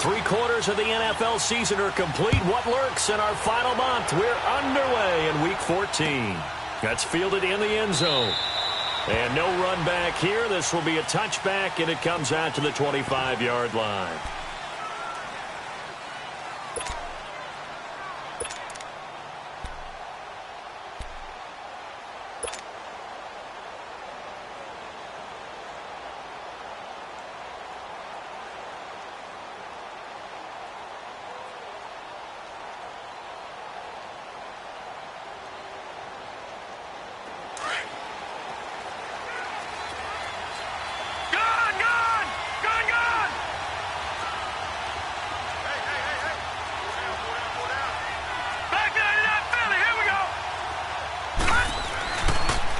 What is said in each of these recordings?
3/4 of the NFL season are complete. What lurks in our final month? We're underway in Week 14. That's fielded in the end zone. And no run back here. This will be a touchback, and it comes out to the 25-yard line.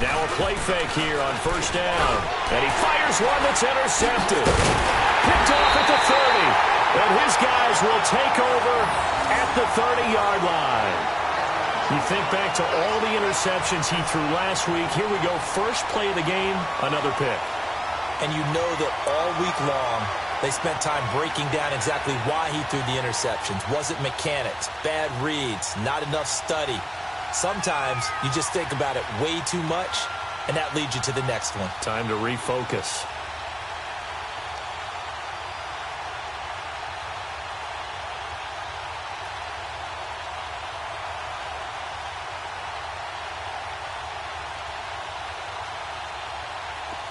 Now a play fake here on first down. And he fires one that's intercepted. Picked off at the 30. And his guys will take over at the 30-yard line. You think back to all the interceptions he threw last week. Here we go. First play of the game, another pick. And you know that all week long, they spent time breaking down exactly why he threw the interceptions. Was it mechanics, bad reads, not enough study? Sometimes you just think about it way too much, and that leads you to the next one. Time to refocus.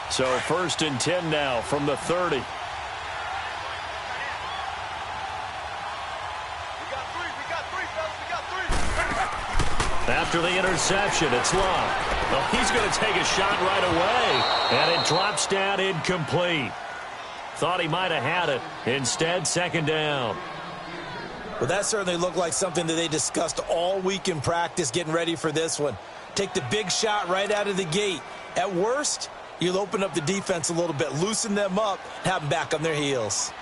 So 1st and 10 now from the 30. After the interception, it's Love. Well, he's going to take a shot right away, and it drops down incomplete. Thought he might have had it. Instead, 2nd down. Well, that certainly looked like something that they discussed all week in practice getting ready for this one. Take the big shot right out of the gate. At worst, you'll open up the defense a little bit, loosen them up, have them back on their heels.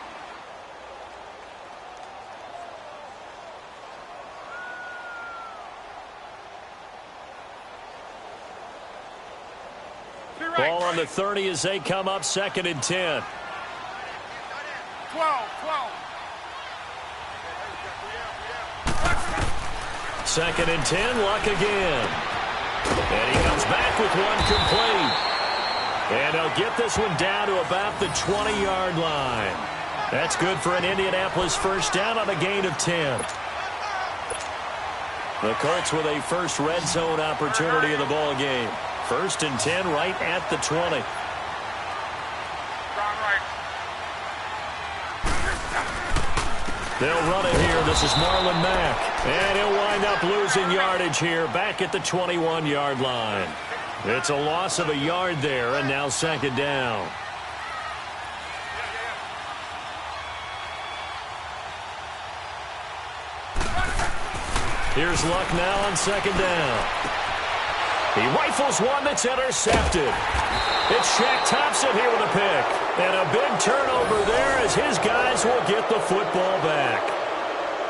Ball on the 30 as they come up 2nd and 10. 12. 2nd and 10, Luck again. And he comes back with one complete. And he'll get this one down to about the 20-yard line. That's good for an Indianapolis first down on a gain of 10. The Colts with a first red zone opportunity in the ball game. 1st and 10 right at the 20. They'll run it here. This is Marlon Mack. And he'll wind up losing yardage here back at the 21-yard line. It's a loss of a yard there, and now 2nd down. Here's Luck now on 2nd down. He rifles one that's intercepted. It's Shaq Thompson here with a pick. And a big turnover there as his guys will get the football back.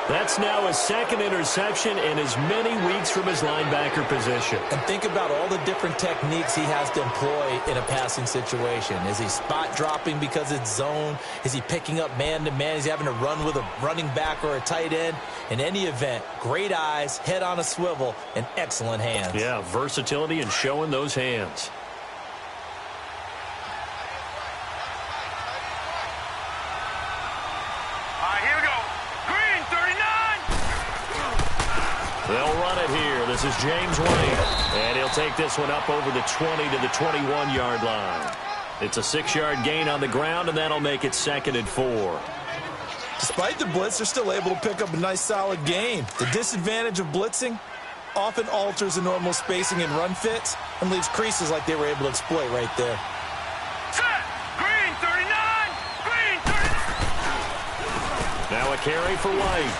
That's now his 2nd interception in as many weeks from his linebacker position. And think about all the different techniques he has to employ in a passing situation. Is he spot dropping because it's zone? Is he picking up man-to-man? Is he having to run with a running back or a tight end? In any event, great eyes, head on a swivel, and excellent hands. Yeah, versatility and showing those hands. Here we go. Green, 39. They'll run it here. This is James White. And he'll take this one up over the 20 to the 21-yard line. It's a 6-yard gain on the ground, and that'll make it 2nd and 4. Despite the blitz, they're still able to pick up a nice, solid gain. The disadvantage of blitzing often alters the normal spacing and run fits and leaves creases like they were able to exploit right there. Set. Green, 39. Green, 39. Now a carry for White.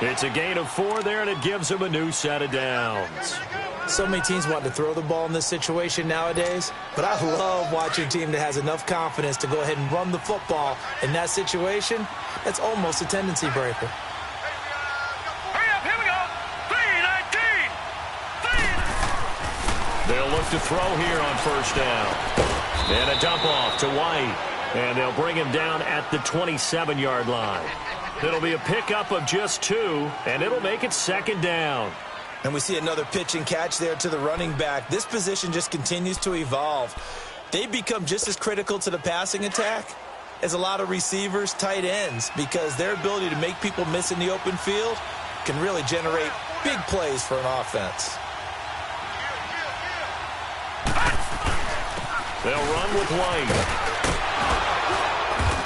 It's a gain of 4 there, and it gives him a new set of downs. So many teams want to throw the ball in this situation nowadays, but I love watching a team that has enough confidence to go ahead and run the football in that situation. That's almost a tendency breaker. Hurry up, here we go. 3-19. They'll look to throw here on first down. And a dump off to White. And they'll bring him down at the 27-yard line. It'll be a pickup of just 2, and it'll make it 2nd down. And we see another pitch and catch there to the running back. This position just continues to evolve. They become just as critical to the passing attack as a lot of receivers, tight ends, because their ability to make people miss in the open field can really generate big plays for an offense. They'll run with White.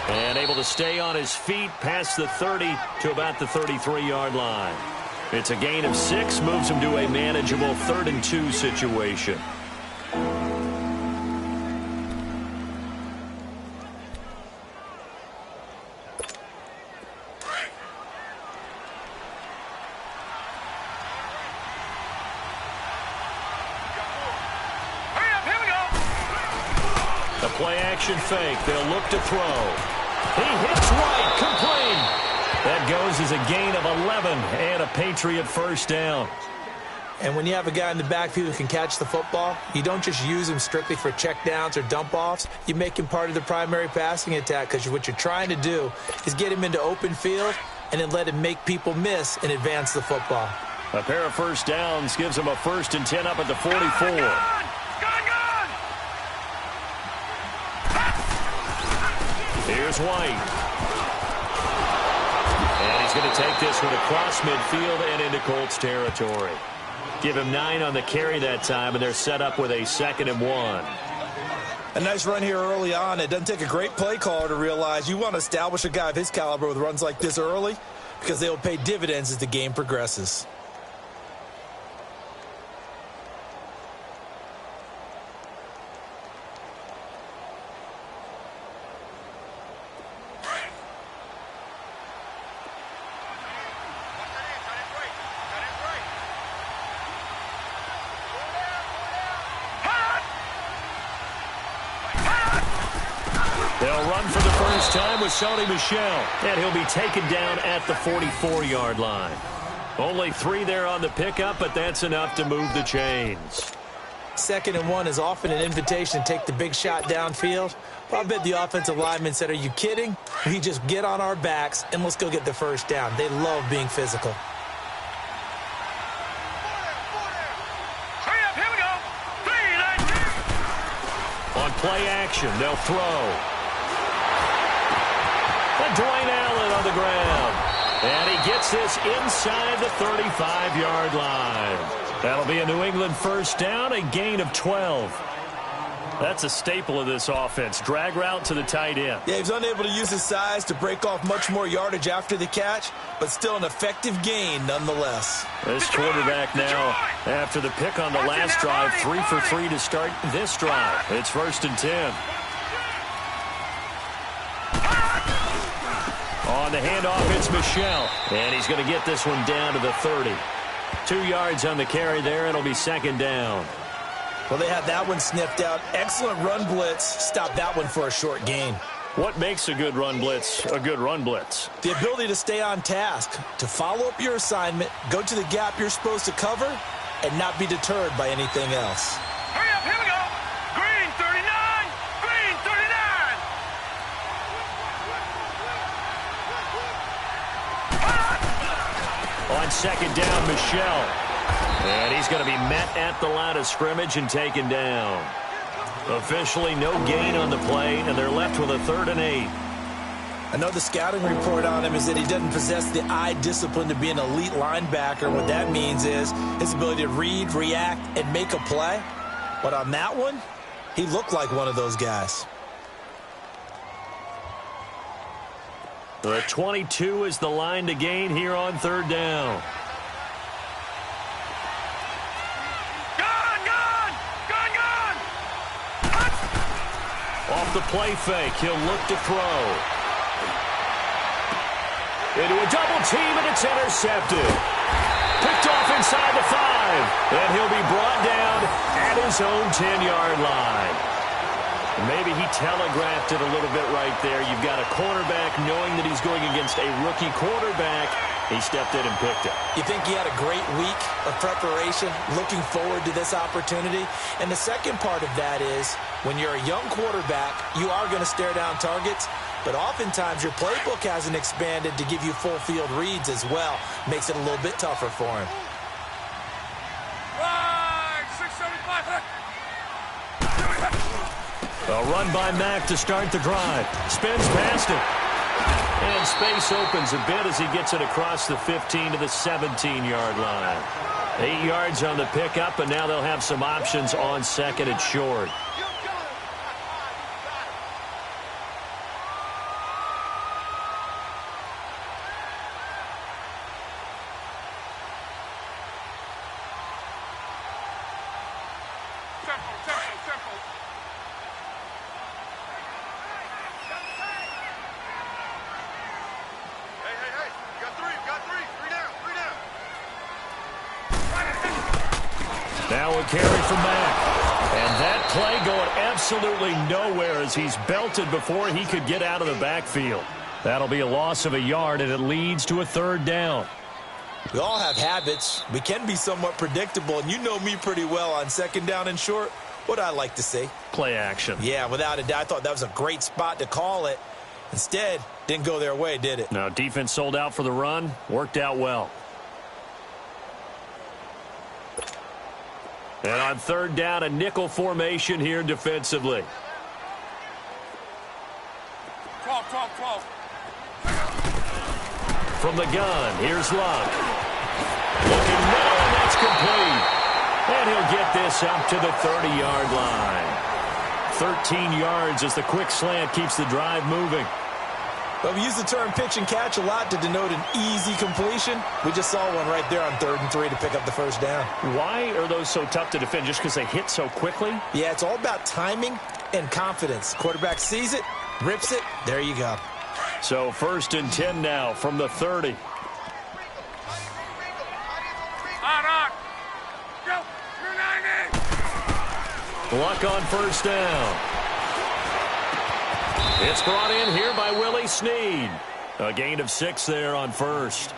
And able to stay on his feet past the 30 to about the 33-yard line. It's a gain of 6, moves him to a manageable 3rd and 2 situation. The play-action fake. They'll look to throw. He hits White, complete. That goes as a gain of 11 and a Patriot 1st down. And when you have a guy in the backfield who can catch the football, you don't just use him strictly for checkdowns or dump-offs. You make him part of the primary passing attack, because what you're trying to do is get him into open field and then let him make people miss and advance the football. A pair of 1st downs gives him a 1st and 10 up at the 44. Here's White. And he's going to take this one across midfield and into Colts territory. Give him 9 on the carry that time, and they're set up with a 2nd and 1. A nice run here early on. It doesn't take a great play caller to realize you want to establish a guy of his caliber with runs like this early, because they will pay dividends as the game progresses. They'll run for the first time with Sony Michel, and he'll be taken down at the 44-yard line. Only 3 there on the pickup, but that's enough to move the chains. 2nd and 1 is often an invitation to take the big shot downfield. But I bet the offensive lineman said, "Are you kidding? We just get on our backs and let's go get the 1st down." They love being physical. Here we go. 3, 9. On play action, they'll throw. And Dwayne Allen on the ground. And he gets this inside the 35-yard line. That'll be a New England 1st down, a gain of 12. That's a staple of this offense. Drag route to the tight end. Yeah, he's unable to use his size to break off much more yardage after the catch, but still an effective gain nonetheless. This quarterback now, after the pick on the last drive, 3 for 3 to start this drive. It's 1st and 10. On the handoff, it's Michel. And he's going to get this one down to the 30. 2 yards on the carry there. It'll be 2nd down. Well, they had that one sniffed out. Excellent run blitz. Stop that one for a short gain. What makes a good run blitz a good run blitz? The ability to stay on task, to follow up your assignment, go to the gap you're supposed to cover, and not be deterred by anything else. Hurry up, here we go. Green 39, green 39. On 2nd down, Michel. And he's going to be met at the line of scrimmage and taken down. Officially no gain on the play, and they're left with a 3rd and 8. I know the scouting report on him is that he doesn't possess the eye discipline to be an elite linebacker. What that means is his ability to read, react, and make a play. But on that one, he looked like one of those guys. The 22 is the line to gain here on 3rd down. Off the play fake, he'll look to throw. Into a double team, and it's intercepted. Picked off inside the 5, and he'll be brought down at his own 10-yard line. Maybe he telegraphed it a little bit right there. You've got a cornerback knowing that he's going against a rookie quarterback, He stepped in and picked it. You think he had a great week of preparation, looking forward to this opportunity? And the second part of that is, when you're a young quarterback, you are going to stare down targets, but oftentimes your playbook hasn't expanded to give you full field reads as well. Makes it a little bit tougher for him. Right, 675. A run by Mack to start the drive. Spins past it. And space opens a bit as he gets it across the 15 to the 17-yard line. 8 yards on the pickup, and now they'll have some options on second and short. Now a carry from Mack. And that play going absolutely nowhere as he's belted before he could get out of the backfield. That'll be a loss of a yard, and it leads to a third down. We all have habits. We can be somewhat predictable, and you know me pretty well on second down and short. What I like to see? Play action. Yeah, without a doubt. I thought that was a great spot to call it. Instead, didn't go their way, did it? No, defense sold out for the run. Worked out well. And on third down, a nickel formation here defensively. 12. From the gun, here's Luck. Looking middle, and that's complete. And he'll get this up to the 30-yard line. 13 yards as the quick slant keeps the drive moving. Well, we use the term pitch and catch a lot to denote an easy completion. We just saw one right there on 3rd and 3 to pick up the first down. Why are those so tough to defend? Just because they hit so quickly? Yeah, it's all about timing and confidence. Quarterback sees it, rips it, there you go. So 1st and 10 now from the 30. On. Go. You're 90. Luck on first down. It's brought in here by Willie Snead. A gain of 6 there on first.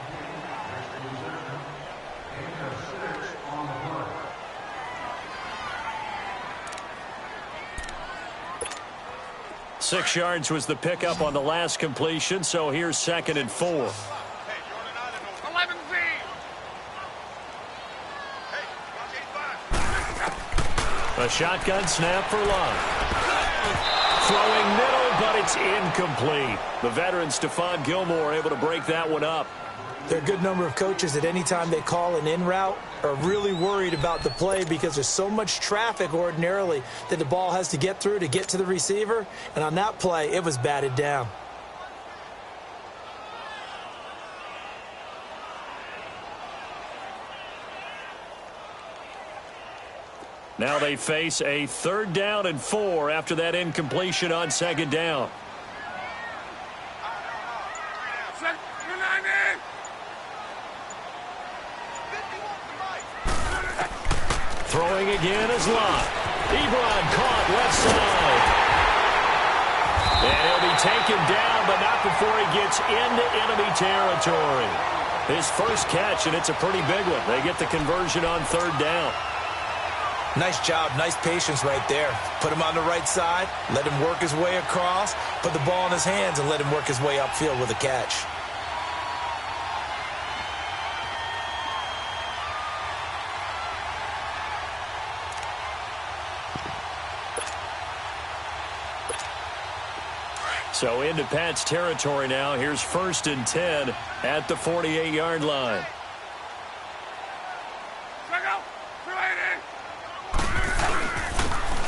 Six yards was the pickup on the last completion, so here's 2nd and 4. 11 A shotgun snap for Luck. Throwing middle, but it's incomplete. The veteran Stephon Gilmore able to break that one up. There are a good number of coaches at any time they call an in route are really worried about the play because there's so much traffic ordinarily that the ball has to get through to get to the receiver. And on that play, it was batted down. Now they face a 3rd down and 4 after that incompletion on 2nd down. Throwing again is Lott. Ebron caught left side. And he'll be taken down, but not before he gets into enemy territory. His first catch, and it's a pretty big one. They get the conversion on 3rd down. Nice job, nice patience right there. Put him on the right side, let him work his way across, put the ball in his hands, and let him work his way upfield with a catch. So into Pat's territory now. Here's 1st and 10 at the 48-yard line.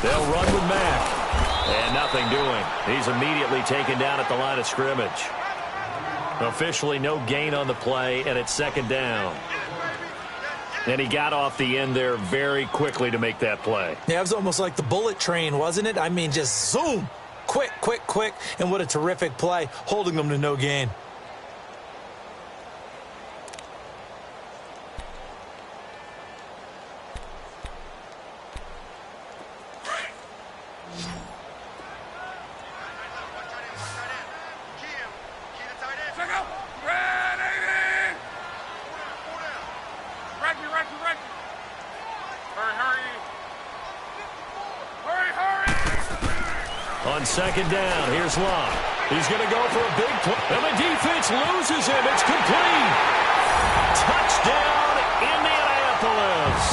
They'll run with Mack. And nothing doing. He's immediately taken down at the line of scrimmage. Officially no gain on the play, and it's 2nd down. And he got off the end there very quickly to make that play. Yeah, it was almost like the bullet train, wasn't it? I mean, just zoom. Quick, quick, quick. And what a terrific play, holding them to no gain. On second down, here's Locke. He's going to go for a big play. And the defense loses him. It's complete. Touchdown, Indianapolis.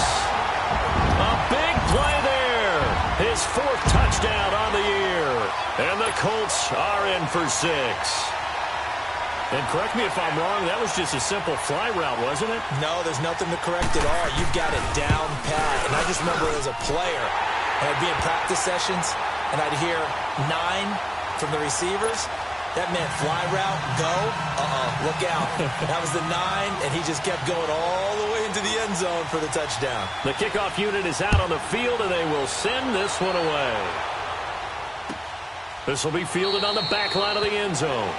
A big play there. His 4th touchdown on the year. And the Colts are in for 6. And correct me if I'm wrong, that was just a simple fly route, wasn't it? No, there's nothing to correct at all. You've got it down pat. And I just remember as a player, I'd be in practice sessions, and I'd hear 9 from the receivers. That meant fly route, go, look out. That was the 9, and he just kept going all the way into the end zone for the touchdown. The kickoff unit is out on the field, and they will send this one away. This will be fielded on the back line of the end zone.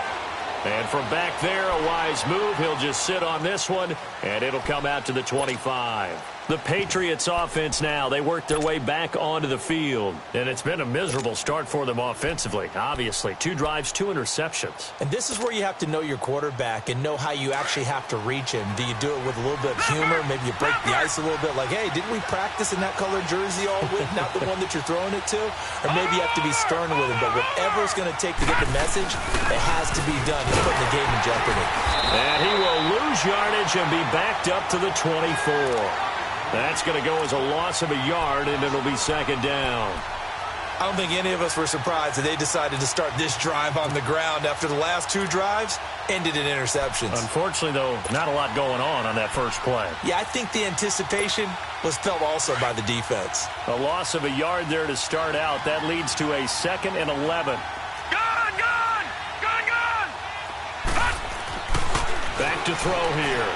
And from back there, a wise move. He'll just sit on this one, and it'll come out to the 25. The Patriots offense now, they work their way back onto the field. And it's been a miserable start for them offensively, obviously. 2 drives, 2 interceptions. And this is where you have to know your quarterback and know how you actually have to reach him. Do you do it with a little bit of humor? Maybe you break the ice a little bit like, hey, didn't we practice in that colored jersey all week, not the one that you're throwing it to? Or maybe you have to be stern with him. But whatever it's going to take to get the message, it has to be done. He's putting the game in jeopardy. And he will lose yardage and be backed up to the 24. That's going to go as a loss of a yard, and it'll be second down. I don't think any of us were surprised that they decided to start this drive on the ground after the last 2 drives ended in interceptions. Unfortunately, though, not a lot going on that first play. Yeah, I think the anticipation was felt also by the defense. A loss of a yard there to start out. That leads to a 2nd and 11. Gone! Back to throw here.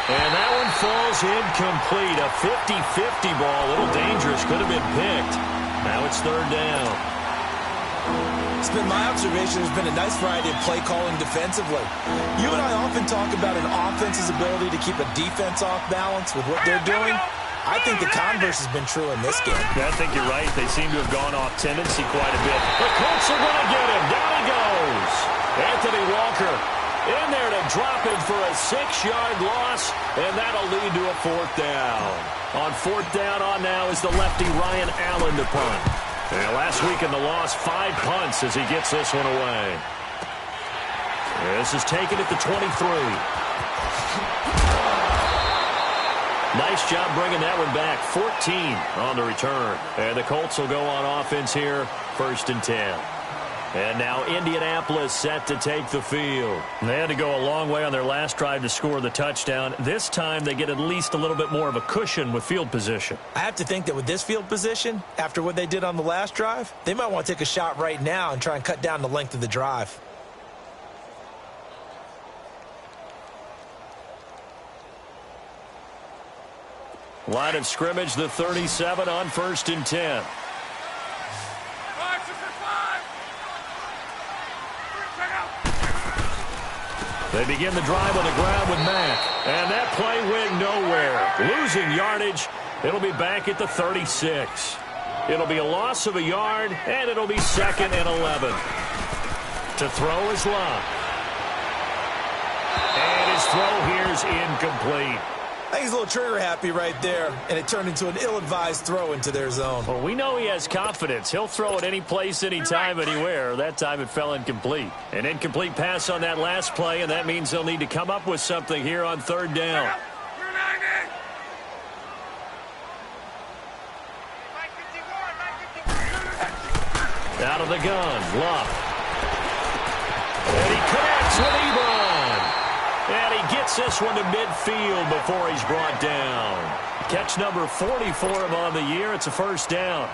And that one falls incomplete. A 50-50 ball. A little dangerous. Could have been picked. Now it's 3rd down. It's been my observation. There's been a nice variety of play calling defensively. You and I often talk about an offense's ability to keep a defense off balance with what they're doing. I think the converse has been true in this game. Yeah, I think you're right. They seem to have gone off tendency quite a bit. The Colts are going to get him. Down he goes. Anthony Walker in there to drop him for a 6-yard loss, and that'll lead to a 4th down. On 4th down now is the lefty Ryan Allen to punt. And last week in the loss, 5 punts as he gets this one away. This is taken at the 23. Nice job bringing that one back. 14 on the return. And the Colts will go on offense here, 1st and 10. And now Indianapolis set to take the field. They had to go a long way on their last drive to score the touchdown. This time they get at least a little bit more of a cushion with field position. I have to think that with this field position, after what they did on the last drive, they might want to take a shot right now and try and cut down the length of the drive. Line of scrimmage, the 37 on 1st and 10. They begin the drive on the ground with Mack. And that play went nowhere. Losing yardage. It'll be back at the 36. It'll be a loss of a yard, and it'll be 2nd and 11. To throw is Locke. And his throw here is incomplete. I think he's a little trigger happy right there, and it turned into an ill-advised throw into their zone. Well, we know he has confidence. He'll throw it any place, anytime, anywhere. That time it fell incomplete. An incomplete pass on that last play, and that means they'll need to come up with something here on 3rd down. Out of the gun, Locke. And he connects with Ebron. And he gets this one to midfield before he's brought down. Catch number 40 for him on the year. It's a 1st down.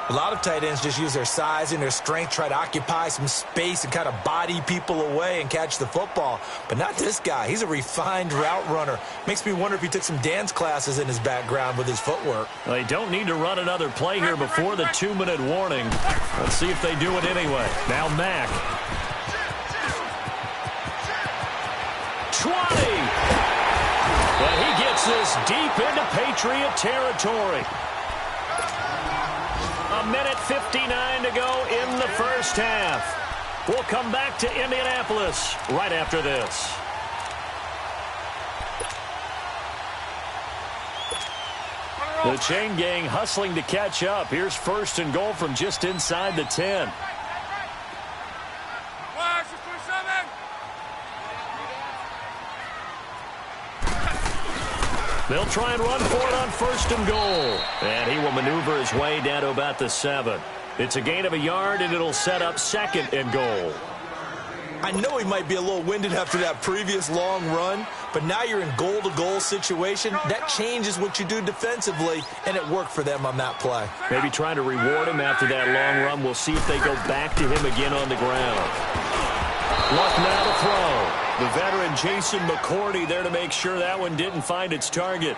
A lot of tight ends just use their size and their strength, try to occupy some space and kind of body people away and catch the football. But not this guy. He's a refined route runner. Makes me wonder if he took some dance classes in his background with his footwork. They don't need to run another play here before the 2-minute warning. Let's see if they do it anyway. Now Mack. 20. But he gets this deep into Patriot territory. A minute 59 to go in the first half. We'll come back to Indianapolis right after this. The chain gang hustling to catch up. Here's first and goal from just inside the 10. They'll try and run for it on first and goal. And he will maneuver his way down to about the 7. It's a gain of a yard, and it'll set up second and goal. I know he might be a little winded after that previous long run, but now you're in goal-to-goal situation. That changes what you do defensively, and it worked for them on that play. Maybe trying to reward him after that long run. We'll see if they go back to him again on the ground. Luck now to throw. The veteran Jason McCourty there to make sure that one didn't find its target.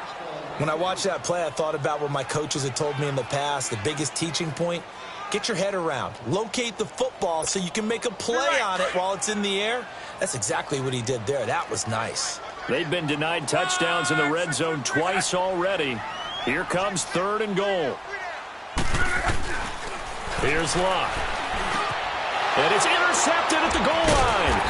When I watched that play, I thought about what my coaches had told me in the past. The biggest teaching point, get your head around. Locate the football so you can make a play on it while it's in the air. That's exactly what he did there. That was nice. They've been denied touchdowns in the red zone twice already. Here comes third and goal. Here's Luck. And it's intercepted at the goal line.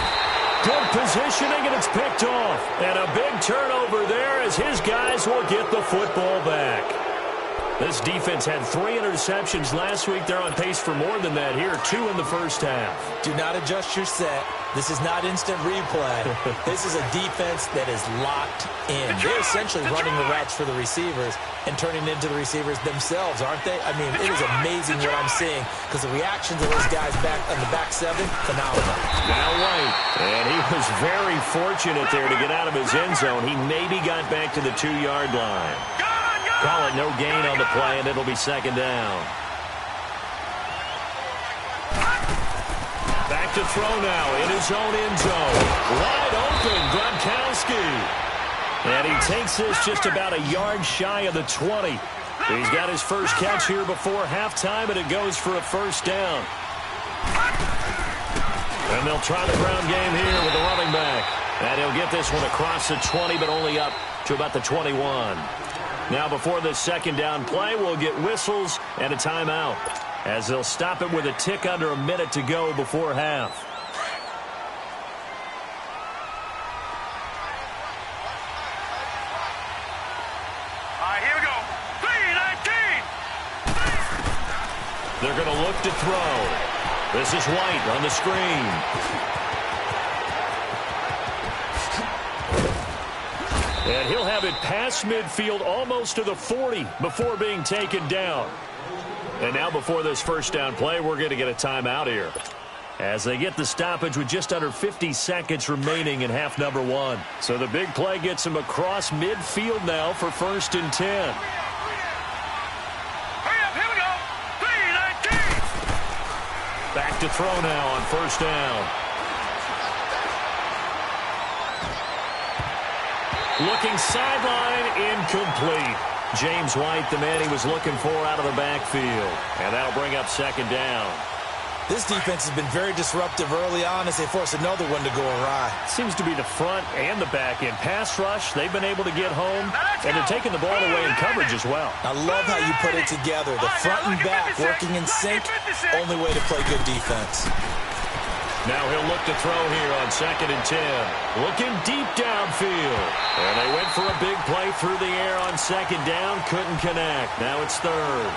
Good positioning, and it's picked off. And a big turnover there as his guys will get the football back. This defense had 3 interceptions last week. They're on pace for more than that here, 2 in the first half. Do not adjust your set. This is not instant replay. This is a defense that is locked in. They're essentially running the routes for the receivers and turning into the receivers themselves, aren't they? I mean, it is amazing what I'm seeing because the reactions of those guys back on the back 7, phenomenal. Now White, and he was very fortunate there to get out of his end zone. He maybe got back to the 2-yard line. Call it no gain on the play, and it'll be second down. Back to throw now in his own end zone. Wide open, Gronkowski. And he takes this just about a yard shy of the 20. He's got his first catch here before halftime, and it goes for a first down. And they'll try the ground game here with the running back. And he'll get this one across the 20, but only up to about the 21. Now before the second down play, we'll get whistles and a timeout as they'll stop it with a tick under a minute to go before half. All right, here we go. 3-19. They're going to look to throw. This is White on the screen. And he'll have it past midfield almost to the 40 before being taken down. And now before this first down play, we're going to get a timeout here as they get the stoppage with just under 50 seconds remaining in half number 1. So the big play gets him across midfield now for first and 10. Hurry up, here we go. 3-19. Back to throw now on first down. Looking sideline, incomplete. James White, the man he was looking for out of the backfield. And that'll bring up second down. This defense has been very disruptive early on as they force another one to go awry. Seems to be the front and the back end. Pass rush, they've been able to get home, and they're taking the ball away in coverage as well. I love how you put it together. The front and back working in sync, only way to play good defense. Now he'll look to throw here on second and 10. Looking deep downfield. And they went for a big play through the air on second down. Couldn't connect. Now it's third.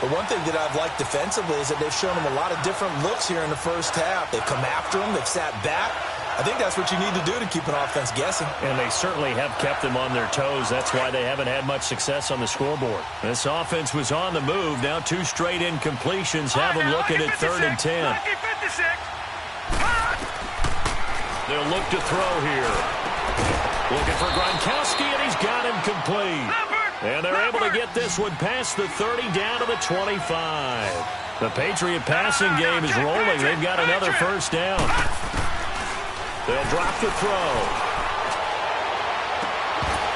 The one thing that I've liked defensively is that they've shown them a lot of different looks here in the first half. They've come after them. They've sat back. I think that's what you need to do to keep an offense guessing. And they certainly have kept them on their toes. That's why they haven't had much success on the scoreboard. This offense was on the move. Now 2 straight incompletions have them looking at third and 10. They'll look to throw here. Looking for Gronkowski, and he's got him complete. And they're able to get this one past the 30 down to the 25. The Patriot passing game is rolling. They've got another first down. They'll drop the throw.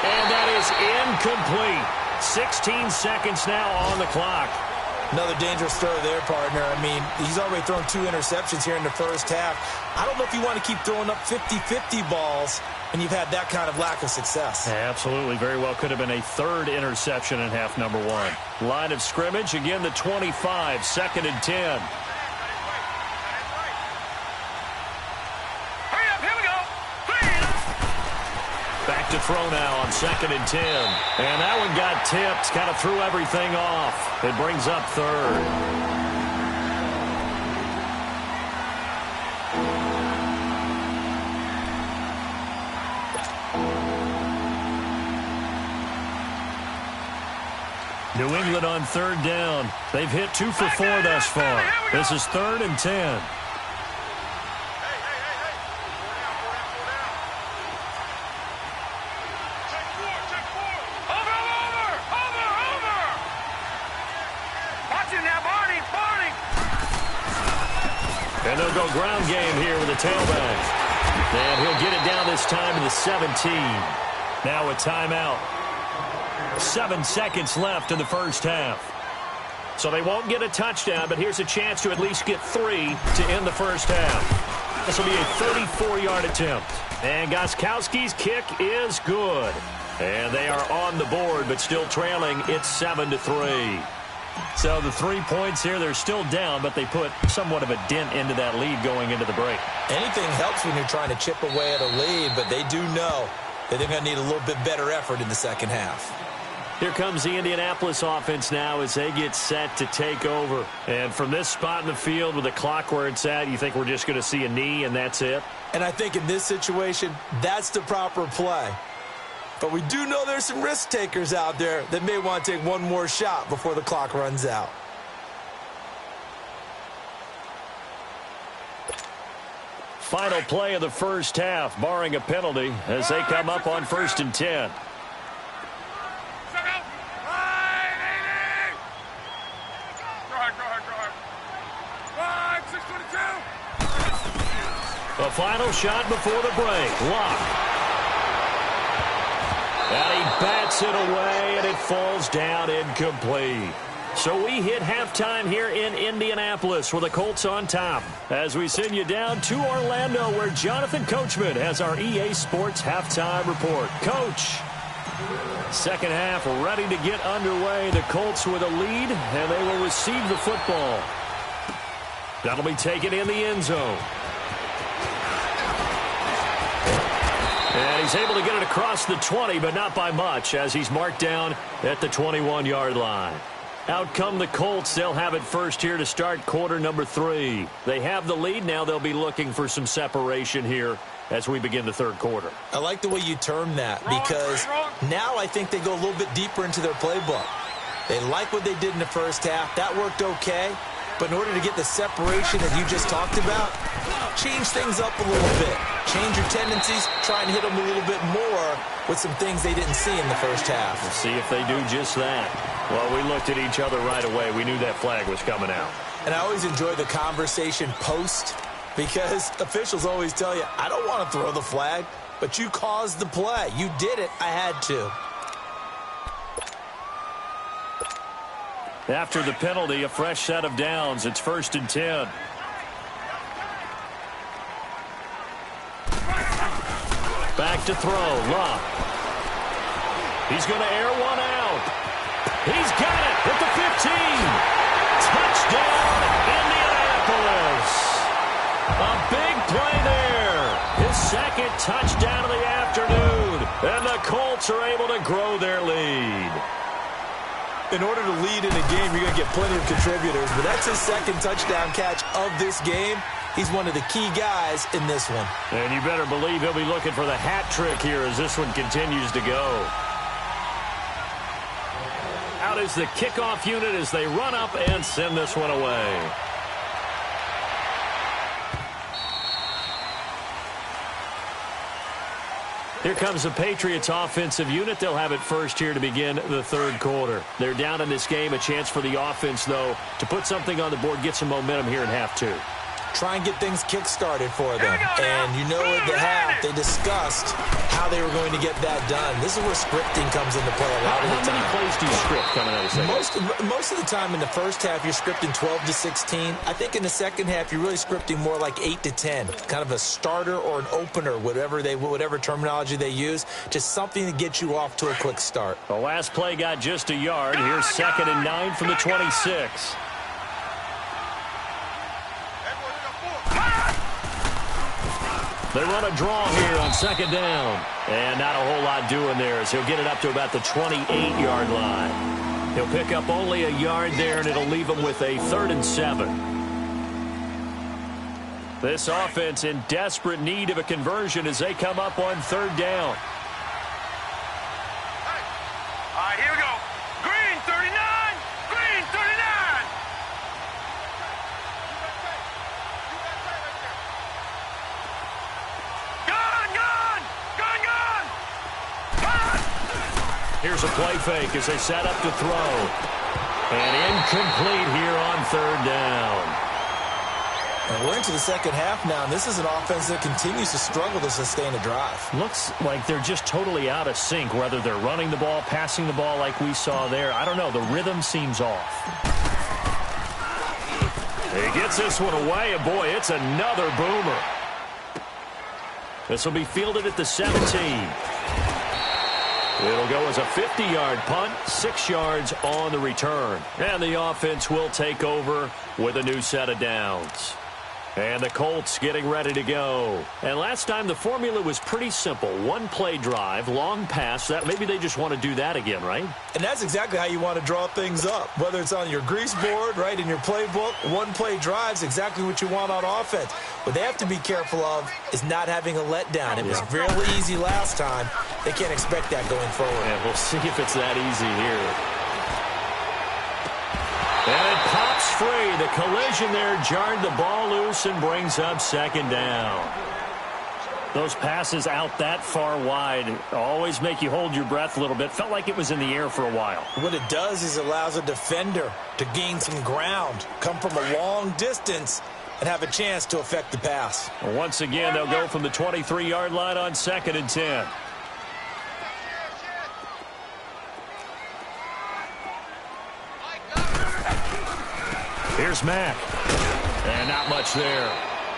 And that is incomplete. 16 seconds now on the clock. Another dangerous throw there, partner. I mean, he's already thrown 2 interceptions here in the first half. I don't know if you want to keep throwing up 50-50 balls when you've had that kind of lack of success. Absolutely. Very well could have been a 3rd interception in half number 1. Line of scrimmage, again the 25, second and 10. Hurry up, here we go. Back to throw now on 2nd and 10. And that one got tipped, kind of threw everything off. It brings up 3rd. New England on 3rd down. They've hit 2 for 4 thus far. This is 3rd and 10. And they'll go ground game here with the tailback. And he'll get it down this time to the 17. Now a timeout. 7 seconds left in the first half. So they won't get a touchdown, but here's a chance to at least get 3 to end the first half. This will be a 34-yard attempt. And Gostkowski's kick is good. And they are on the board, but still trailing. It's 7-3. So the 3 points here, they're still down, but they put somewhat of a dent into that lead going into the break. Anything helps when you're trying to chip away at a lead, but they do know that they're going to need a little bit better effort in the second half. Here comes the Indianapolis offense now as they get set to take over. And from this spot in the field with the clock where it's at, you think we're just going to see a knee and that's it? And I think in this situation, that's the proper play. But we do know there's some risk takers out there that may want to take one more shot before the clock runs out. Final play of the first half, barring a penalty, as they come up on 1st and 10. The final shot before the break. Lock. And he bats it away, and it falls down incomplete. So we hit halftime here in Indianapolis with the Colts on top. As we send you down to Orlando, where Jonathan Coachman has our EA Sports halftime report. Coach, second half ready to get underway. The Colts with a lead, and they will receive the football. That'll be taken in the end zone. And he's able to get it across the 20, but not by much, as he's marked down at the 21-yard line. Out come the Colts. They'll have it first here to start quarter number 3. They have the lead. Now they'll be looking for some separation here as we begin the third quarter. I like the way you term that, because now I think they go a little bit deeper into their playbook. They like what they did in the first half. That worked okay. But in order to get the separation that you just talked about, change things up a little bit. Change your tendencies, try and hit them a little bit more with some things they didn't see in the first half. We'll see if they do just that. Well, we looked at each other right away. We knew that flag was coming out. And I always enjoy the conversation post, because officials always tell you, I don't want to throw the flag, but you caused the play. You did it. I had to. After the penalty, a fresh set of downs. It's 1st and 10. Back to throw. Luck. He's going to air one out. He's got it at the 15. Touchdown, Indianapolis. A big play there. His second touchdown of the afternoon. And the Colts are able to grow their lead. In order to lead in a game, you're going to get plenty of contributors, but that's his second touchdown catch of this game. He's one of the key guys in this one. And you better believe he'll be looking for the hat trick here as this one continues to go. Out is the kickoff unit as they run up and send this one away. Here comes the Patriots offensive unit. They'll have it first here to begin the third quarter. They're down in this game. A chance for the offense, though, to put something on the board, get some momentum here in half 2. Try and get things kick-started for them. And you know at the half, they discussed how they were going to get that done. This is where scripting comes into play a lot of the time. How many plays do you script coming out of the second? Most of the time in the first half, you're scripting 12 to 16. I think in the second half, you're really scripting more like 8 to 10. Kind of a starter or an opener, whatever terminology they use. Just something to get you off to a quick start. The last play got just a yard. Here's 2nd and 9 from the 26. They run a draw here on second down. And not a whole lot doing there as he'll get it up to about the 28-yard line. He'll pick up only a yard there, and it'll leave him with a 3rd and 7. This offense in desperate need of a conversion as they come up on 3rd down. All right, here we go. Green 39. Green 39. Here's a play fake as they set up to throw. And incomplete here on 3rd down. And we're into the second half now, and this is an offense that continues to struggle to sustain a drive. Looks like they're just totally out of sync, whether they're running the ball, passing the ball like we saw there. I don't know. The rhythm seems off. He gets this one away, and boy, it's another boomer. This will be fielded at the 17. It'll go as a 50-yard punt, 6 yards on the return. And the offense will take over with a new set of downs. And the Colts getting ready to go. And last time the formula was pretty simple. 1-play drive, long pass. That maybe they just want to do that again, right? And that's exactly how you want to draw things up. Whether it's on your grease board, right, in your playbook, 1-play drive's exactly what you want on offense. What they have to be careful of is not having a letdown. It was really easy last time. They can't expect that going forward. And we'll see if it's that easy here. And it pops free. The collision there jarred the ball loose and brings up 2nd down. Those passes out that far wide always make you hold your breath a little bit. Felt like it was in the air for a while. What it does is it allows a defender to gain some ground, come from a long distance, and have a chance to affect the pass. Once again, they'll go from the 23-yard line on 2nd and 10. Here's Mack. And not much there.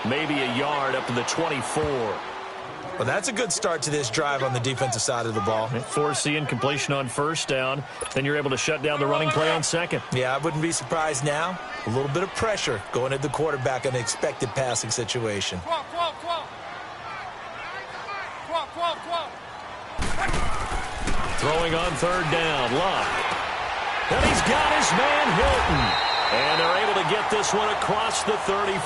Maybe a yard up to the 24. Well, that's a good start to this drive on the defensive side of the ball. Force the incompletion on 1st down. Then you're able to shut down the running play on 2nd. Yeah, I wouldn't be surprised now. A little bit of pressure going at the quarterback in an expected passing situation. Throwing on 3rd down. Luck. And he's got his man Hilton. And they're able to get this one across the 35.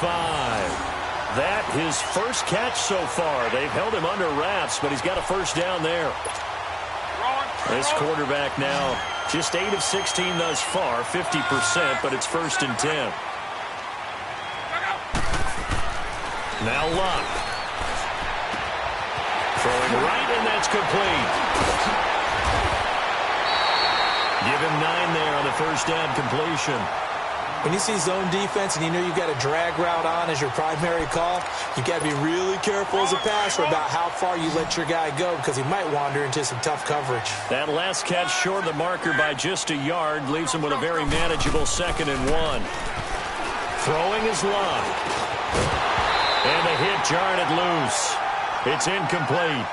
That his first catch so far. They've held him under wraps, but he's got a 1st down there. This quarterback now just 8 of 16 thus far, 50%, but it's 1st and 10. Now Luck. Throwing right, and that's complete. Give him 9 there on the 1st down completion. When you see zone defense and you know you've got a drag route on as your primary call, you've got to be really careful as a passer about how far you let your guy go because he might wander into some tough coverage. That last catch short of the marker by just a yard leaves him with a very manageable 2nd and 1. Throwing is Luck. And the hit jarred it loose. It's incomplete.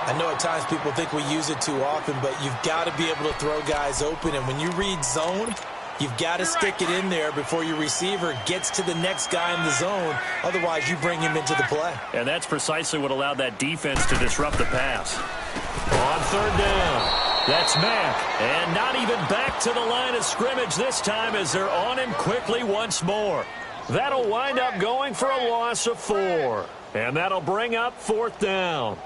I know at times people think we use it too often, but you've got to be able to throw guys open. And when you read zone, you've got to stick it in there before your receiver gets to the next guy in the zone. Otherwise, you bring him into the play. And that's precisely what allowed that defense to disrupt the pass. On 3rd down, that's Mack. And not even back to the line of scrimmage this time as they're on him quickly once more. That'll wind up going for a loss of 4. And that'll bring up 4th down.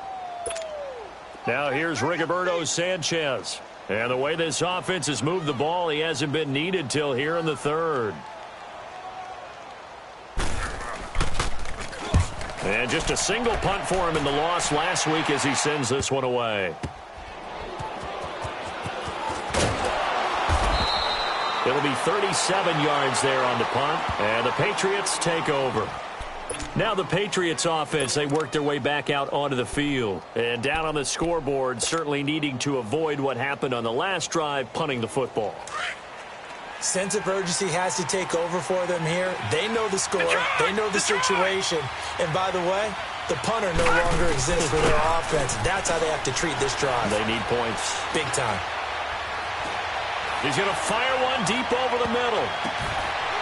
Now here's Rigoberto Sanchez. And the way this offense has moved the ball, he hasn't been needed till here in the 3rd. And just a single punt for him in the loss last week as he sends this one away. It'll be 37 yards there on the punt, and the Patriots take over. Now the Patriots offense, they work their way back out onto the field. And down on the scoreboard, certainly needing to avoid what happened on the last drive, punting the football. Sense of urgency has to take over for them here. They know the score. They know the situation. And by the way, the punter no longer exists for their offense. That's how they have to treat this drive. They need points. Big time. He's going to fire one deep over the middle.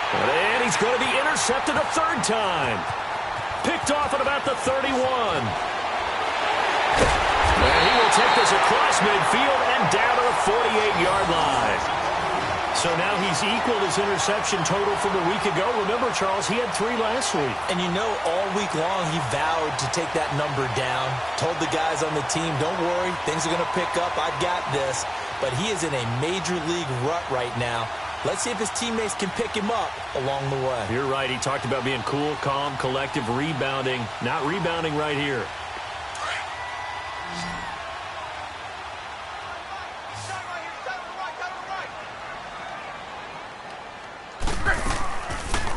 And he's going to be intercepted a 3rd time. Picked off at about the 31. And he will take this across midfield and down to the 48-yard line. So now he's equaled his interception total from a week ago. Remember, Charles, he had 3 last week. And you know, all week long he vowed to take that number down. Told the guys on the team, don't worry, things are going to pick up. I've got this. But he is in a major league rut right now. Let's see if his teammates can pick him up along the way. You're right. He talked about being cool, calm, collective, rebounding. Not rebounding right here.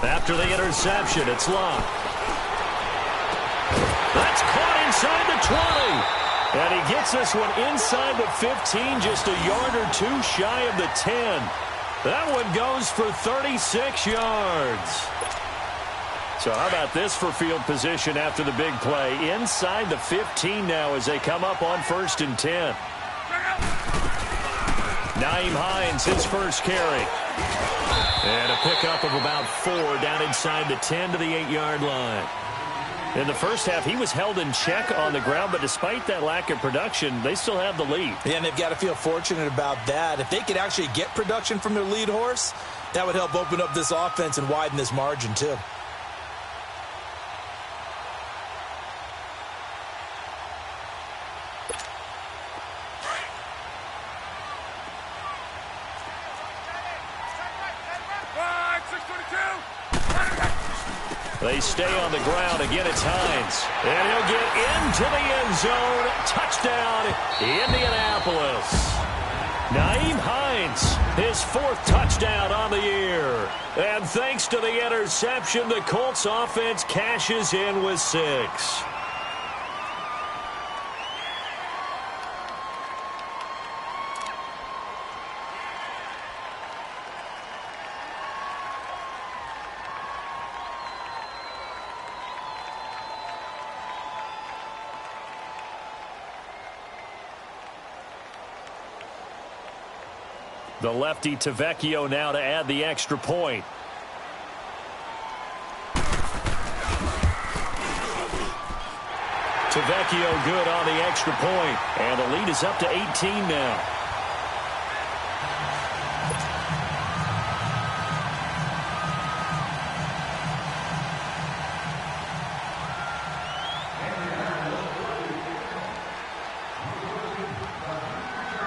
After the interception, it's Locke. That's caught inside the 20. And he gets this one inside the 15, just a yard or 2 shy of the 10. That one goes for 36 yards. So how about this for field position after the big play? Inside the 15 now as they come up on 1st and 10. Nyheim Hines, his first carry. And a pickup of about 4 down inside the 10 to the 8-yard line. In the first half, he was held in check on the ground, but despite that lack of production, they still have the lead. Yeah, and they've got to feel fortunate about that. If they could actually get production from their lead horse, that would help open up this offense and widen this margin, too. They stay on the ground. Again, it's Hines. And he'll get into the end zone. Touchdown, Indianapolis. Nyheim Hines, his 4th touchdown on the year. And thanks to the interception, the Colts offense cashes in with 6. The lefty Tavecchio now to add the extra point. Tavecchio good on the extra point. And the lead is up to 18 now.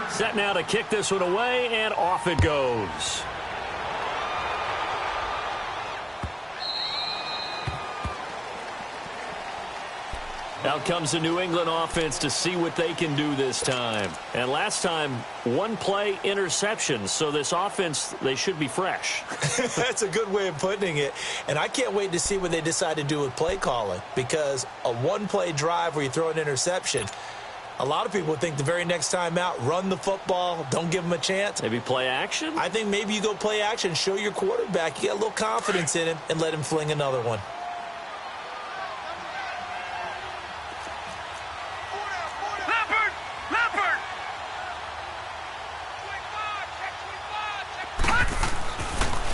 Set now to kick this one away, and off it goes. Out comes the New England offense to see what they can do this time. And last time, 1 play interception. So this offense, they should be fresh. That's a good way of putting it. And I can't wait to see what they decide to do with play calling. Because a 1-play drive where you throw an interception, a lot of people would think the very next time out, run the football, don't give them a chance. Maybe play action? I think maybe you go play action, show your quarterback, you got a little confidence in him, and let him fling another one.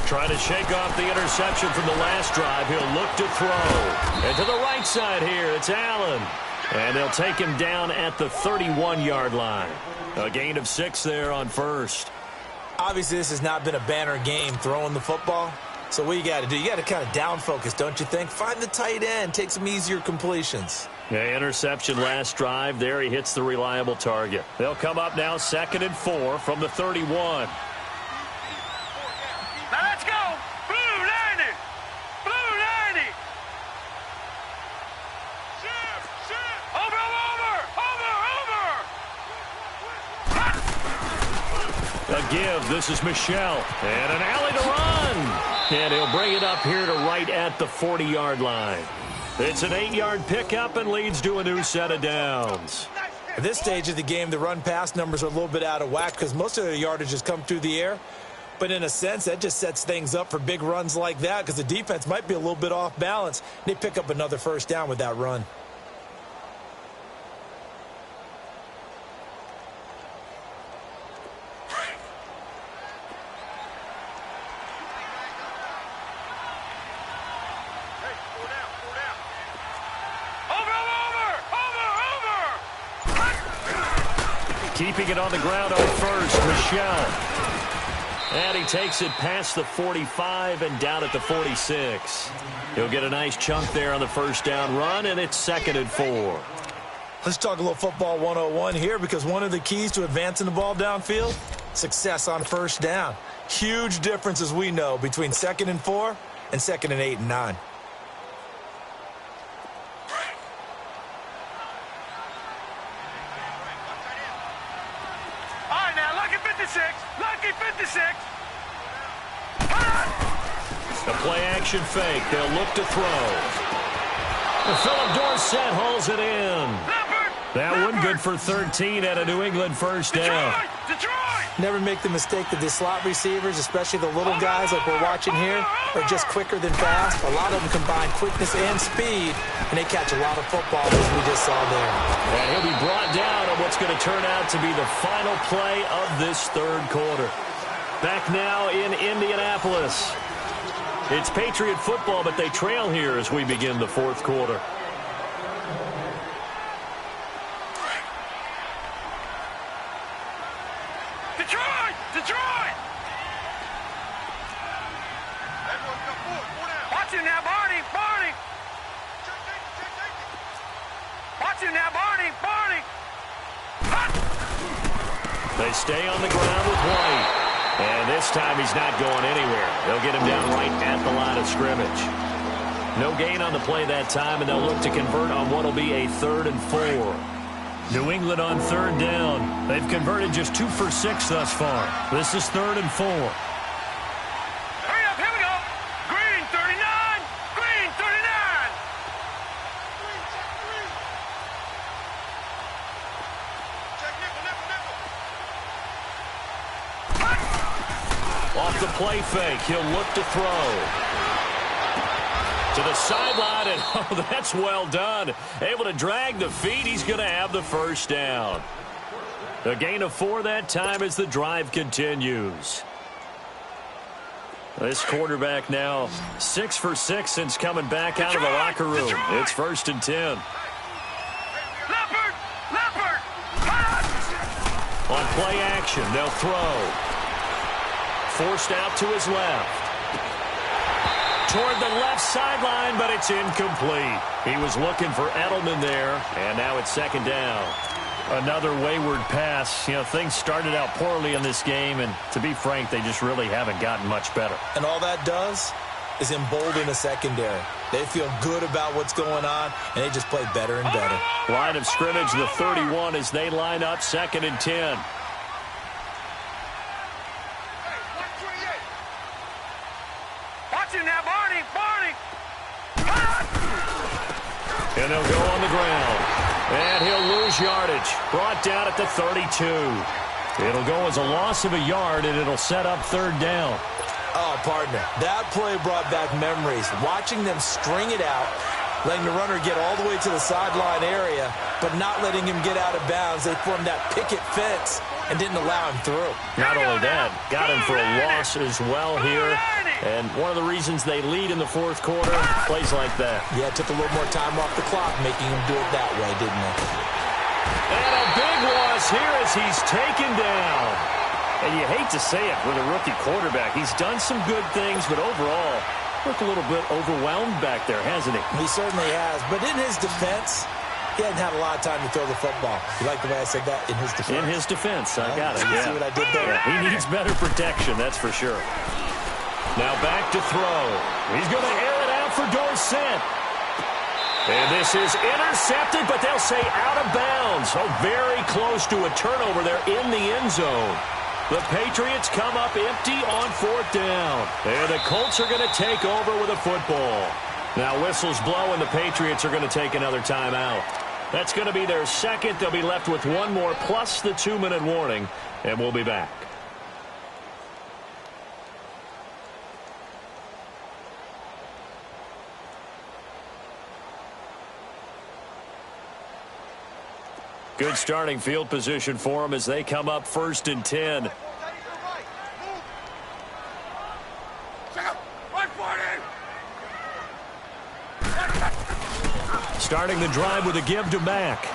Trying to shake off the interception from the last drive. He'll look to throw. And to the right side here, it's Allen. And they'll take him down at the 31-yard line. A gain of 6 there on 1st. Obviously, this has not been a banner game throwing the football. So what you got to do, you got to kind of down focus, don't you think? Find the tight end, take some easier completions. Yeah, interception last drive. There he hits the reliable target. They'll come up now 2nd and 4 from the 31. Now let's go. Blue 90. Blue 90. A give. This is Michelle. And an alley to run. And he'll bring it up here to right at the 40-yard line. It's an 8-yard pickup and leads to a new set of downs. At this stage of the game, the run-pass numbers are a little bit out of whack because most of the yardage has come through the air. But in a sense, that just sets things up for big runs like that because the defense might be a little bit off balance. They pick up another first down with that run. Keeping it on the ground on first, Michelle. And he takes it past the 45 and down at the 46. He'll get a nice chunk there on the first down run, and it's 2nd and 4. Let's talk a little football 101 here, because one of the keys to advancing the ball downfield, success on first down. Huge difference, as we know, between 2nd and 4 and 2nd and 8 and 9. All right, now, lucky 56. Lucky 56. A play-action fake. They'll look to throw. Philip Dorsett hauls it in. That one good for 13 at a New England first down. Detroit! Never make the mistake that the slot receivers, especially the little guys like we're watching here, are just quicker than fast. A lot of them combine quickness and speed, and they catch a lot of footballs, as we just saw there. And he'll be brought down on what's going to turn out to be the final play of this third quarter. Back now in Indianapolis. It's Patriot football, but they trail here as we begin the fourth quarter. Detroit! Detroit! Watch him now, Barney! Barney! Watch him now, Barney! Barney! They stay on the ground with White. And this time he's not going anywhere. They'll get him down right at the line of scrimmage. No gain on the play that time, and they'll look to convert on what will be a 3rd and 4. New England on 3rd down. They've converted just 2 for 6 thus far. This is 3rd and 4. Hurry up, here we go! Green 39! Green 39! Check nickel. Off the play fake, he'll look to throw. To the sideline, and oh, that's well done. Able to drag the feet, he's going to have the first down. A gain of 4 that time as the drive continues. This quarterback now 6 for 6 since coming back out of the locker room. It's 1st and 10. Leopard! Leopard! On play action, they'll throw. Forced out to his left. Toward the left sideline, but it's incomplete. He was looking for Edelman there, and now it's 2nd down. Another wayward pass. You know, things started out poorly in this game, and to be frank, they just really haven't gotten much better. And all that does is embolden the secondary. They feel good about what's going on, and they just play better and better. Line of scrimmage, the 31, as they line up 2nd and 10. Watch him now, Barney! Barney! And they'll go on the ground. And he'll lose yardage. Brought down at the 32. It'll go as a loss of a yard, and it'll set up 3rd down. Oh, partner, that play brought back memories. Watching them string it out, letting the runner get all the way to the sideline area, but not letting him get out of bounds. They formed that picket fence and didn't allow him through. Not only that, got him for a loss as well here. And one of the reasons they lead in the fourth quarter, plays like that. Yeah, it took a little more time off the clock, making him do it that way, didn't it? And a big loss here as he's taken down. And you hate to say it with a rookie quarterback. He's done some good things, but overall, looked a little bit overwhelmed back there, hasn't he? He certainly has. But in his defense, he hadn't had a lot of time to throw the football. You like the way I said that? In his defense. In his defense, I got it. You Yeah. see what I did there? Yeah, he needs better protection, that's for sure. Now back to throw. He's going to air it out for Dorsett. And this is intercepted, but they'll say out of bounds. Oh, very close to a turnover there in the end zone. The Patriots come up empty on 4th down. And the Colts are going to take over with a football. Now whistles blow, and the Patriots are going to take another timeout. That's going to be their second. They'll be left with one more, plus the 2-minute warning, and we'll be back. Good starting field position for them as they come up 1st and 10. Starting the drive with a give to Mack.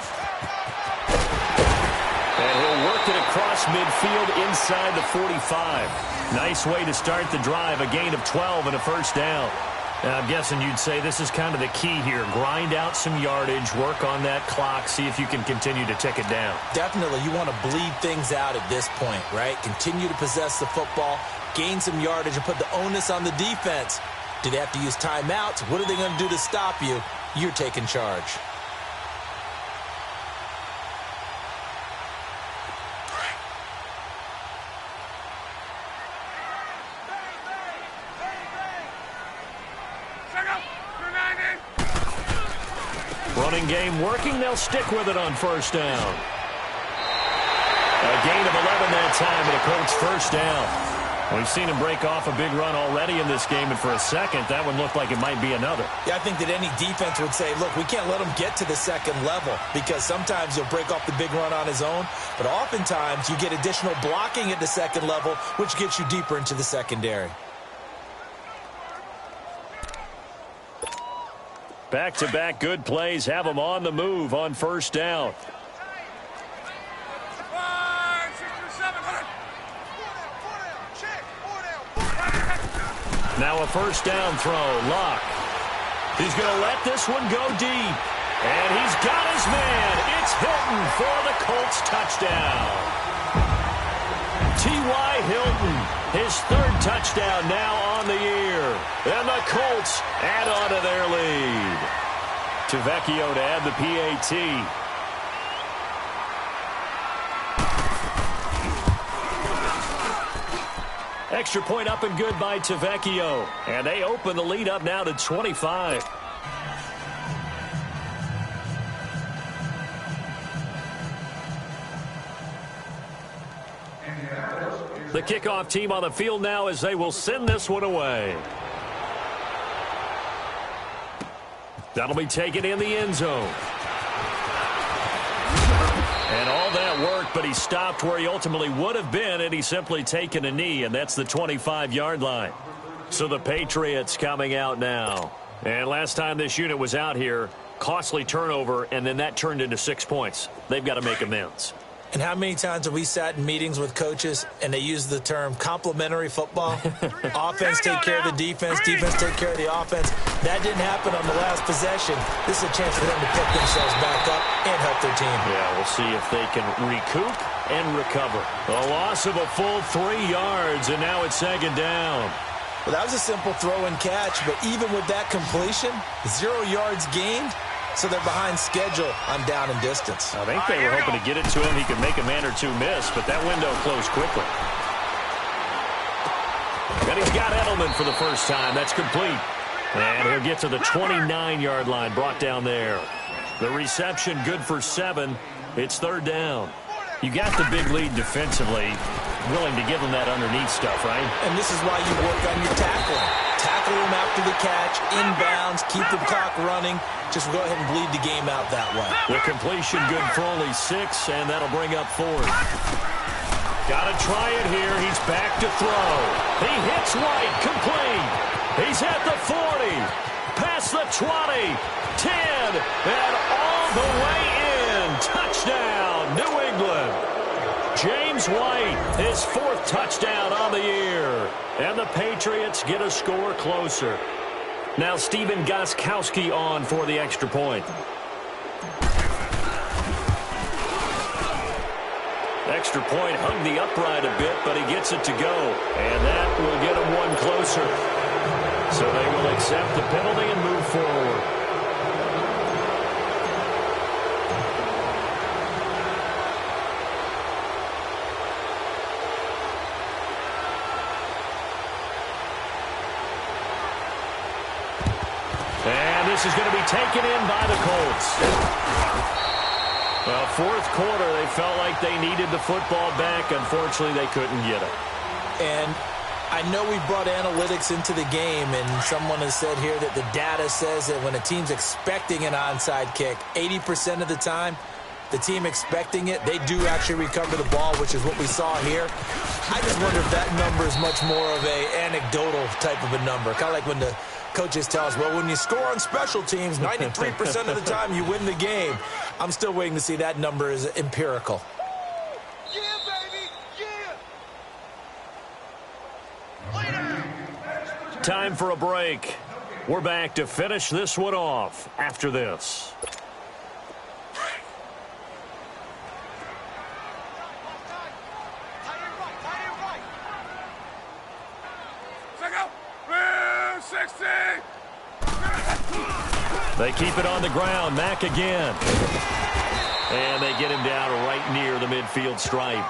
And he'll work it across midfield inside the 45. Nice way to start the drive, a gain of 12 and a first down. I'm guessing you'd say this is kind of the key here. Grind out some yardage, work on that clock, see if you can continue to tick it down. Definitely. You want to bleed things out at this point, right? Continue to possess the football, gain some yardage, and put the onus on the defense. Do they have to use timeouts? What are they going to do to stop you? You're taking charge. Running game working. They'll stick with it on first down. A gain of 11 that time, and a Colts first down. We've seen him break off a big run already in this game, and for a second, that one looked like it might be another. Yeah, I think that any defense would say, look, we can't let him get to the second level, because sometimes he'll break off the big run on his own, but oftentimes you get additional blocking at the second level, which gets you deeper into the secondary. Back-to-back good plays have them on the move on first down. Now a first down throw. Locke. He's going to let this one go deep. And he's got his man. It's Hilton for the Colts touchdown. T.Y. Hilton, his third touchdown now on the year. And the Colts add on to their lead. Tavecchio to add the PAT. Extra point up and good by Tavecchio. And they open the lead up now to 25. The kickoff team on the field now as they will send this one away. That'll be taken in the end zone. And all that work, but he stopped where he ultimately would have been, and he's simply taken a knee, and that's the 25-yard line. So the Patriots coming out now. And last time this unit was out here, costly turnover, and then that turned into 6 points. They've got to make amends. And how many times have we sat in meetings with coaches and they use the term complementary football? Offense take care of the defense, defense take care of the offense. That didn't happen on the last possession. This is a chance for them to pick themselves back up and help their team. Yeah, we'll see if they can recoup and recover. A loss of a full 3 yards, and now it's second down. Well, that was a simple throw and catch, but even with that completion, 0 yards gained. So they're behind schedule on down and distance. I think they were hoping to get it to him. He could make a man or two miss, but that window closed quickly. And he's got Edelman for the first time. That's complete. And he'll get to the 29-yard line, brought down there. The reception good for 7. It's third down. You got the big lead defensively, willing to give them that underneath stuff, right? And this is why you work on your tackling. Tackle him after the catch, inbounds, keep the clock running. Just go ahead and bleed the game out that way. The completion good for only 6, and that'll bring up 4. Got to try it here. He's back to throw. He hits White, complete. He's at the 40, past the 20, 10, and all the way in. Touchdown, New England. James White, his 4th touchdown on the year. And the Patriots get a score closer. Now Steven Gostkowski on for the extra point. Extra point hung the upright a bit, but he gets it to go. And that will get him one closer. So they will accept the penalty and move forward. And this is going to be taken in by the Colts. Well, 4th quarter, they felt like they needed the football back. Unfortunately, they couldn't get it. And I know we brought analytics into the game, and someone has said here that the data says that when a team's expecting an onside kick, 80% of the time, the team expecting it, they do actually recover the ball, which is what we saw here. I just wonder if that number is much more of a anecdotal type of a number. Kind of like when the coaches tell us, well, when you score on special teams, 93% of the time you win the game. I'm still waiting to see that number is empirical. Yeah. Time for a break. We're back to finish this one off after this. They keep it on the ground. Mack again. And they get him down right near the midfield stripe.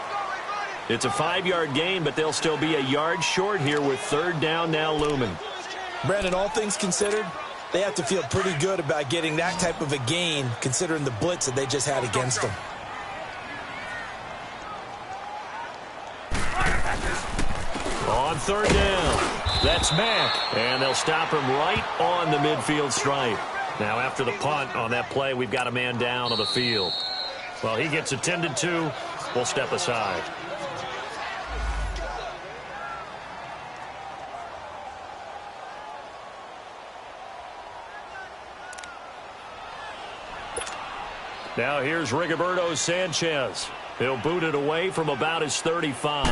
It's a 5-yard gain, but they'll still be a yard short here with third down now looming. Brandon, all things considered, they have to feel pretty good about getting that type of a gain considering the blitz that they just had against them. On third down, that's Mack. And they'll stop him right on the midfield stripe. Now, after the punt on that play, we've got a man down on the field. Well, he gets attended to. We'll step aside. Now here's Rigoberto Sanchez. He'll boot it away from about his 35.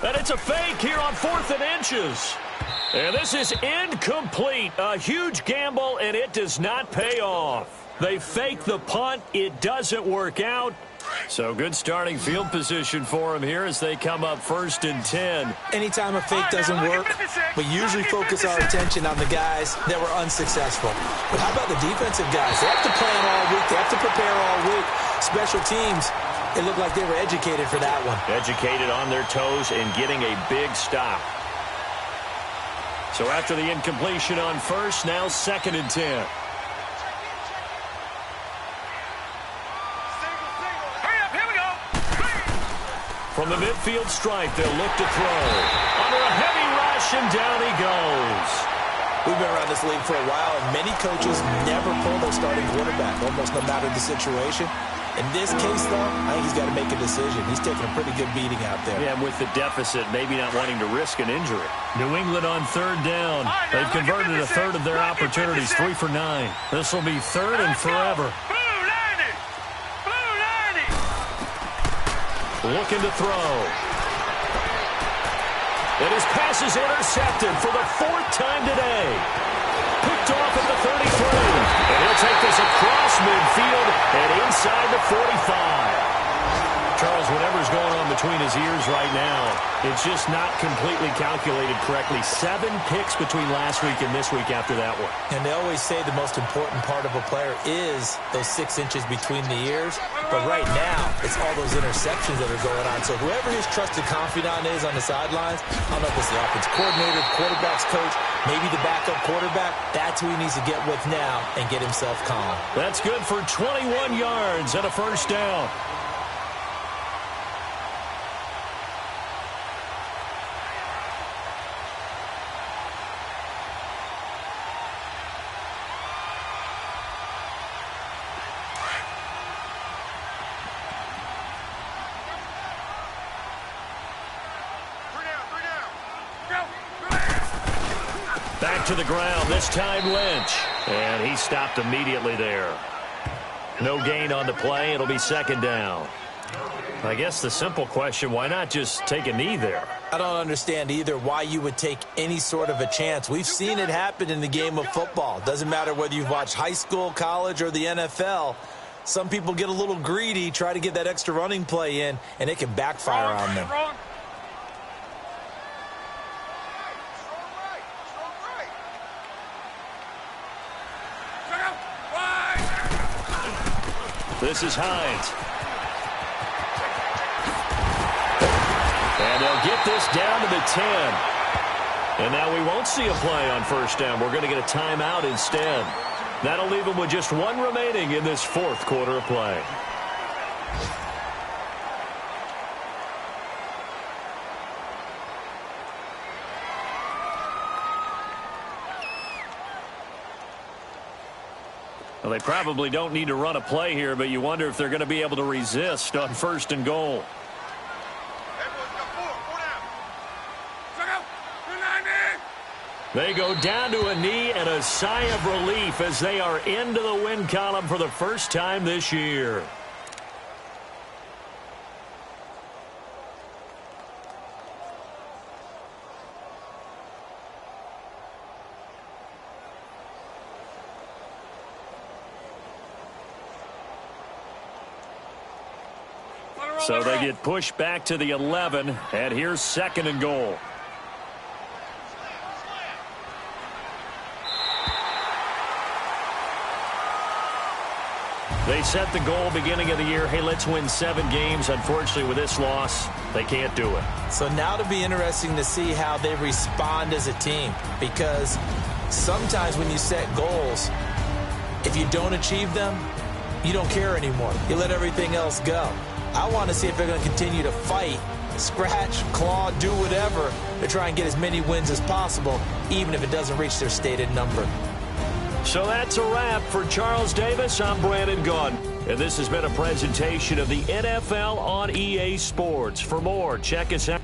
And it's a fake here on 4th and inches. And this is incomplete. A huge gamble, and it does not pay off. They fake the punt. It doesn't work out. So good starting field position for them here as they come up 1st and 10. Anytime a fake doesn't work, we usually focus our attention on the guys that were unsuccessful. But how about the defensive guys? They have to plan all week. They have to prepare all week. Special teams, it looked like they were educated for that one. Educated on their toes and getting a big stop. So after the incompletion on first, now 2nd and 10. From the midfield stripe, they'll look to throw. Under a heavy rush, and down he goes. We've been around this league for a while, and many coaches never pull their starting quarterback, almost no matter the situation. In this case, though, I think he's got to make a decision. He's taking a pretty good beating out there. Yeah, and with the deficit, maybe not wanting to risk an injury. New England on third down. They've converted a third of their opportunities, 3 for 9. This will be third and forever. Looking to throw. And his pass is intercepted for the 4th time today. Picked off at the 33. And he'll take this across midfield and inside the 45. Charles, whatever's going on between his ears right now, it's just not completely calculated correctly. 7 picks between last week and this week after that one. And they always say the most important part of a player is those 6 inches between the ears. But right now, it's all those interceptions that are going on. So whoever his trusted confidant is on the sidelines, I don't know if it's the offense coordinator, quarterback's coach, maybe the backup quarterback, that's who he needs to get with now and get himself calm. That's good for 21 yards and a first down. Back to the ground, this time Lynch. And he stopped immediately there. No gain on the play. It'll be 2nd down. I guess the simple question, why not just take a knee there? I don't understand either why you would take any sort of a chance. We've seen it happen in the game of football. Doesn't matter whether you've watched high school, college, or the NFL. Some people get a little greedy, try to get that extra running play in, and it can backfire on them. This is Hines. And they'll get this down to the 10. And now we won't see a play on first down. We're going to get a timeout instead. That'll leave them with just 1 remaining in this 4th quarter of play. Well, they probably don't need to run a play here, but you wonder if they're going to be able to resist on 1st and goal. They go down to a knee and a sigh of relief as they are into the win column for the first time this year. So they get pushed back to the 11, and here's 2nd and goal. They set the goal beginning of the year. Hey, let's win 7 games. Unfortunately, with this loss, they can't do it. So now it'll be interesting to see how they respond as a team, because sometimes when you set goals, if you don't achieve them, you don't care anymore. You let everything else go. I want to see if they're going to continue to fight, scratch, claw, do whatever to try and get as many wins as possible, even if it doesn't reach their stated number. So that's a wrap for Charles Davis. I'm Brandon Gaudin, and this has been a presentation of the NFL on EA Sports. For more, check us out.